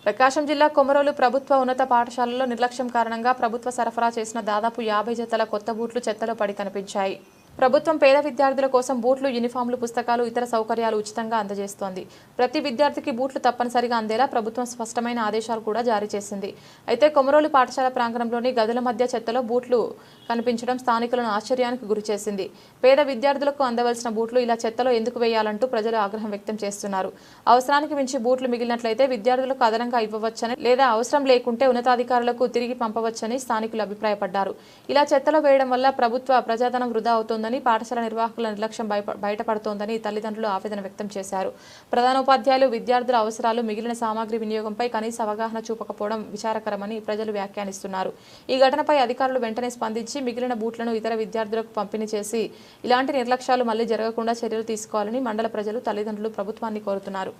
ప్రకాశం జిల్లా కొమరోలు ప్రభుత్వ ఉన్నత పాఠశాలలో నిర్లక్ష్యం కారణంగా ప్రభుత్వ సరఫరా చేసిన దాదాపు 50 జతల కొత్త బూట్లు చెత్తలో పడి కనిపించాయి. ప్రభుత్వం పేద విద్యార్థుల కోసం బూట్లు, యూనిఫామ్లు, పుస్తకాలు, ఇతర సౌకర్యాలు ఉచితంగా అందజేస్తోంది. ప్రతి విద్యార్థికి బూట్లు తప్పనిసరిగా అందేలా ప్రభుత్వం స్పష్టమైన ఆదేశాలు కూడా జారీ చేసింది. అయితే కొమరోలు పాఠశాల ప్రాంగణంలోని గదుల మధ్య చెత్తలో బూట్లు కనిపించడం స్థానికులను ఆశ్చర్యానికి గురిచేసింది. పేద విద్యార్థులకు అందవలసిన బూట్లు ఇలా చెత్తలో ఎందుకు వేయాలంటూ ప్రజలు ఆగ్రహం వ్యక్తం చేస్తున్నారు. అవసరానికి మించి బూట్లు మిగిలినట్లయితే విద్యార్థులకు అదనంగా ఇవ్వవచ్చని, లేదా అవసరం లేకుంటే ఉన్నతాధికారులకు తిరిగి పంపవచ్చని స్థానికులు అభిప్రాయపడ్డారు. ఇలా చెత్తలో వేయడం వల్ల ప్రభుత్వ ప్రజాధనం వృధా అవుతోందని, పాఠశాల నిర్వాహకుల నిర్లక్ష్యం బయటపడుతోందని తల్లిదండ్రులు ఆవేదన వ్యక్తం చేశారు. ప్రధానోపాధ్యాయులు విద్యార్థుల అవసరాలు, మిగిలిన సామాగ్రి వినియోగంపై కనీస అవగాహన చూపకపోవడం విచారకరమని ప్రజలు వ్యాఖ్యానిస్తున్నారు. ఈ ఘటనపై అధికారులు వెంటనే స్పందించి మిగిలిన బూట్లను ఇతర విద్యార్థులకు పంపిణీ చేసి ఇలాంటి నిర్లక్ష్యాలు మళ్లీ జరగకుండా చర్యలు తీసుకోవాలని మండల ప్రజలు, తల్లిదండ్రులు ప్రభుత్వాన్ని కోరుతున్నారు.